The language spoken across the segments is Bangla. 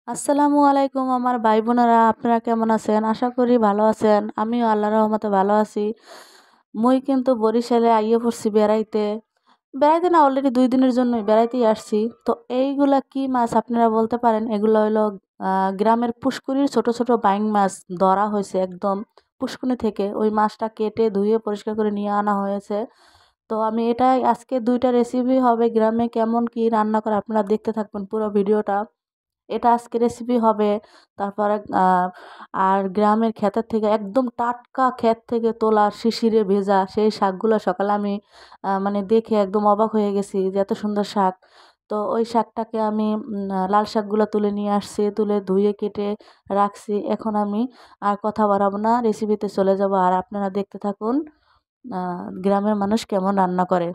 আসসালামু আলাইকুম আমার ভাই বোনেরা, আপনারা কেমন আছেন? আশা করি ভালো আছেন। আমিও আল্লাহর রহমতে ভালো আছি। মুই কিন্তু বরিশালে আইয়ে পড়ছি বেড়াইতে। বেড়াইতে না, অলরেডি 2 দিনের জন্যই বেড়াইতেই আসছি। তো এইগুলা কি মাছ আপনারা বলতে পারেন? এগুলো হইলো গ্রামের পুষ্কুনির ছোট ছোট বাইং মাছ ধরা হয়েছে একদম পুষ্কুনি থেকে। ওই মাছটা কেটে ধুয়ে পরিষ্কার করে নিয়ে আনা হয়েছে। তো আমি এটাই আজকে 2টা রেসিপি হবে গ্রামে কেমন কি রান্না করে, আপনারা দেখতে থাকবেন পুরো ভিডিওটা। এটা আজকে রেসিপি হবে। তারপরে আর গ্রামের ক্ষেতের থেকে একদম টাটকা ক্ষেত থেকে তোলা শিশিরে ভেজা সেই শাকগুলো সকালে আমি মানে দেখে একদম অবাক হয়ে গেছি যে এত সুন্দর শাক। তো ওই শাকটাকে আমি লাল শাকগুলো তুলে নিয়ে আসছি, তুলে ধুয়ে কেটে রাখছি। এখন আমি আর কথা বাড়াবো না, রেসিপিতে চলে যাব আর আপনারা দেখতে থাকুন গ্রামের মানুষ কেমন রান্না করে।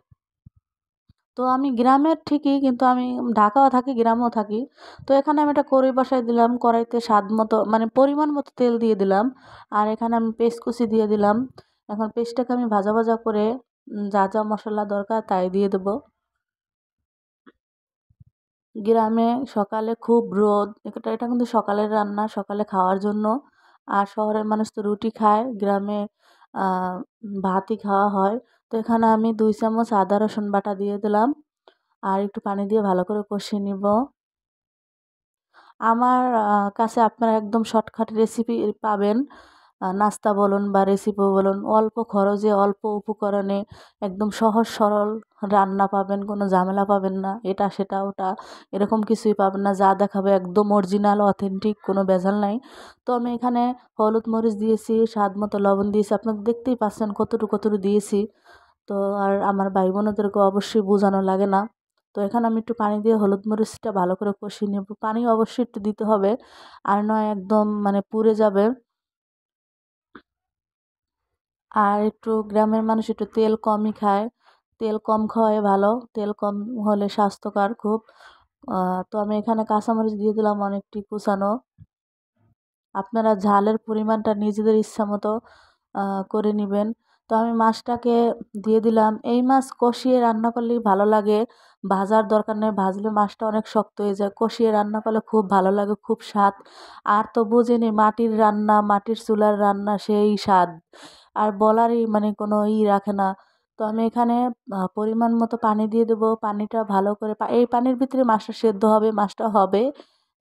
তো আমি গ্রামের ঠিকই, কিন্তু আমি ঢাকাও থাকি গ্রামেও থাকি। তো এখানে আমি একটা কড়াই বসাই দিলাম, কড়াইতে স্বাদ মতো মানে পরিমাণ মতো তেল দিয়ে দিলাম। আর এখানে আমি পেস্ট কুচি দিয়ে দিলাম। এখন পেস্টটাকে আমি ভাজা ভাজা করে যা যা মশলা দরকার তাই দিয়ে দেবো। গ্রামে সকালে খুব রোদ, এটা এটা কিন্তু সকালের রান্না, সকালে খাওয়ার জন্য। আর শহরের মানুষ তো রুটি খায়, গ্রামে ভাতই খাওয়া হয়। তো এখানে আমি 2 চামচ আদা রসুন বাটা দিয়ে দিলাম। আর একটু পানি দিয়ে ভালো করে কষিয়ে নিব। আমার কাছে আপনারা একদম শর্টকাট রেসিপি পাবেন। নাস্তা বলুন বা রেসিপি বলুন, অল্প খরচে অল্প উপকরণে একদম সহজ সরল রান্না পাবেন, কোনো ঝামেলা পাবেন না। এটা সেটা ওটা এরকম কিছুই পাবেন না, যা দেখাবে একদম অরিজিনাল অথেন্টিক, কোনো ভেজাল নাই। তো আমি এখানে হলুদ মরিচ দিয়েছি, স্বাদ মতো লবণ দিয়েছি, আপনারা দেখতেই পাচ্ছেন কতটুকু কতটুকু দিয়েছি। তো আর আমার ভাই বোনদেরকে অবশ্যই বোঝানো লাগে না। তো এখানে আমি একটু পানি দিয়ে হলুদ মরিচটা ভালো করে কষিয়ে নেব। পানি অবশ্যই একটু দিতে হবে, আর নয় একদম মানে পুড়ে যাবে। আর একটু গ্রামের মানুষ একটু তেল কমই খায়, তেল কম খাওয়াই ভালো, তেল কম হলে স্বাস্থ্যকর খুব। তো আমি এখানে কাঁচামরিচ দিয়ে দিলাম অনেকটি কুচানো। আপনারা ঝালের পরিমাণটা নিজেদের ইচ্ছা মতো করে নেবেন। তো আমি মাছটাকে দিয়ে দিলাম। এই মাছ কষিয়ে রান্না করলেই ভালো লাগে, ভাজার দরকার নেই, ভাজলে মাছটা অনেক শক্ত হয়ে যায়। কষিয়ে রান্না করলে খুব ভালো লাগে, খুব স্বাদ। আর তো বোঝেনি মাটির রান্না, মাটির চুলার রান্না সেই স্বাদ আর বলারই মানে কোনো রাখে না। তো আমি এখানে পরিমাণ মতো পানি দিয়ে দেবো। পানিটা ভালো করে এই পানির ভিতরে মাছটা সেদ্ধ হবে, মাছটা হবে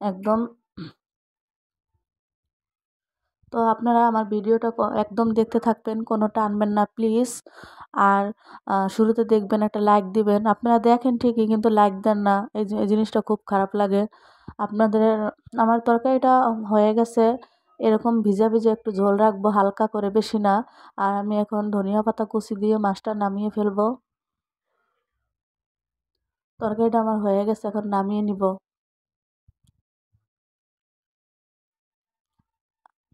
একদম। তো আপনারা আমার ভিডিওটা একদম দেখতে থাকবেন, কোনো টানবেন না প্লিজ। আর শুরুতে দেখবেন একটা লাইক দিবেন। আপনারা দেখেন ঠিকই কিন্তু লাইক দেন না, এই জিনিসটা খুব খারাপ লাগে আপনাদের। আমার তরকারিটা হয়ে গেছে, এরকম ভিজা ভিজা একটু ঝোল রাখবো হালকা করে, বেশি না। আর আমি এখন ধনিয়া পাতা কুচি দিয়ে মাছটা নামিয়ে ফেলবো। তরকারিটা আমার হয়ে গেছে, এখন নামিয়ে নিব।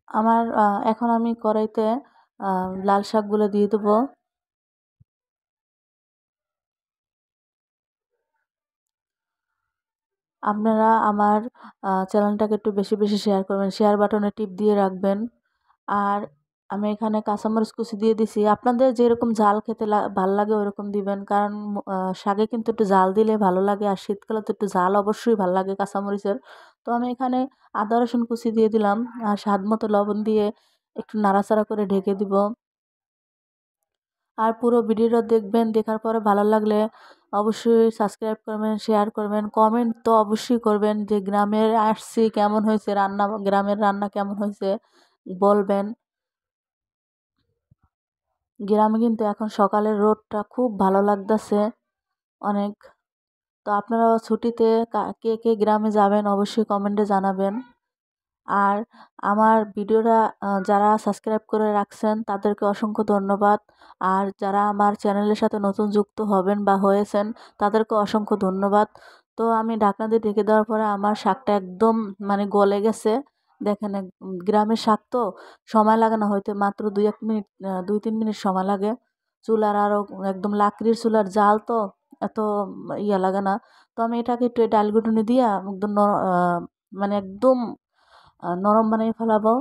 আমার এখন আমি কড়াইতে লাল শাকগুলো দিয়ে দেবো। আপনারা আমার চ্যানেলটাকে একটু বেশি বেশি শেয়ার করবেন, শেয়ার বাটনে টিপ দিয়ে রাখবেন। আর আমি এখানে কাঁচামরিচ কুচি দিয়ে দিছি, আপনাদের যেরকম ঝাল খেতে ভাল লাগে ওরকম দিবেন, কারণ শাকে কিন্তু একটু ঝাল দিলে ভালো লাগে, আর শীতকালে তো একটু ঝাল অবশ্যই ভাল লাগে কাঁচামরিচের। তো আমি এখানে আদা রসুন কুচি দিয়ে দিলাম, আর স্বাদ মতো লবণ দিয়ে একটু নাড়াচাড়া করে ঢেকে দিব। আর পুরো ভিডিওটা দেখবেন, দেখার পরে ভালো লাগলে অবশ্যই সাবস্ক্রাইব করবেন, শেয়ার করবেন, কমেন্ট তো অবশ্যই করবেন যে গ্রামের আসছি কেমন হয়েছে রান্না, গ্রামের রান্না কেমন হয়েছে বলবেন। গ্রামে কিন্তু এখন সকালের রোদটা খুব ভালো লাগতেছে অনেক। তো আপনারাও ছুটিতে কে কে গ্রামে যাবেন অবশ্যই কমেন্টে জানাবেন। আর আমার ভিডিওটা যারা সাবস্ক্রাইব করে রাখছেন তাদেরকে অসংখ্য ধন্যবাদ। আর যারা আমার চ্যানেলের সাথে নতুন যুক্ত হবেন বা হয়েছেন তাদেরকে অসংখ্য ধন্যবাদ। তো আমি ঢাকনা দিয়ে ঢেকে দেওয়ার পরে আমার শাকটা একদম মানে গলে গেছে। দেখেন গ্রামের শাক তো সময় লাগে না, হয়তো মাত্র 2-1 মিনিট, 2-3 মিনিট সময় লাগে। চুলার আরও একদম লাকড়ির চুলার জাল তো এত ইয়া লাগে না। তো আমি এটাকে একটু ডাল ঘুটুনি দিয়া একদম মানে একদম নরম বানিয়ে ফেলাবো।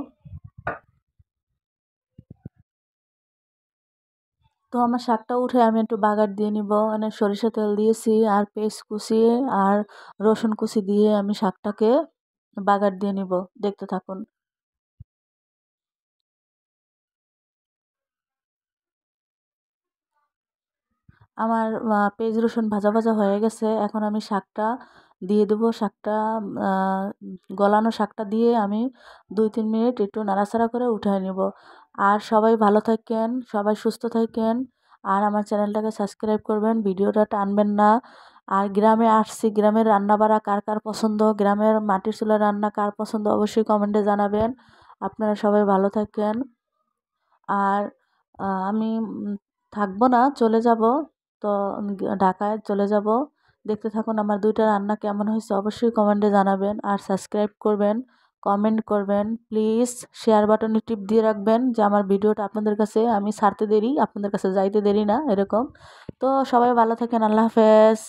তো আমার শাকটা উঠে আমি একটু বাগার দিয়ে নিব, মানে সরিষা তেল দিয়েছি আর পেঁয়াজ কুচি আর রসুন কুচি দিয়ে আমি শাকটাকে বাগার দিয়ে নিব। দেখতে থাকুন। আমার পেঁয়াজ রসুন ভাজা ভাজা হয়ে গেছে। এখন আমি শাকটা দিয়ে দেবো। শাকটা আ গলানো শাকটা দিয়ে আমি ২-৩ মিনিট একটু নাড়াচাড়া করে উঠায় নিব। আর সবাই ভালো থাকেন, সবাই সুস্থ থাকেন। আর আমার চ্যানেলটাকে সাবস্ক্রাইব করবেন, ভিডিওটা টানবেন না। আর গ্রামে আসছি, গ্রামের রান্নাবাড়া কার, কার পছন্দ, গ্রামের মাটির চুলার রান্না কার পছন্দ অবশ্যই কমেন্টে জানাবেন। আপনারা সবাই ভালো থাকেন। আর আমি থাকবো না, চলে যাব। তো ঢাকায় চলে যাব। দেখতে থাকুন আমার ২ টা রান্না কেমন হয়েছে অবশ্যই কমেন্টে জানাবেন। আর সাবস্ক্রাইব করবেন, কমেন্ট করবেন। প্লিজ শেয়ার বাটনে টিপ দিয়ে রাখবেন যে আমার ভিডিওটা আপনাদের কাছে আমি ছাড়তে দেরি, আপনাদের কাছে যাইতে দেরি না এরকম। তো সবাই ভালো থাকেন। আল্লাহ হাফেজ।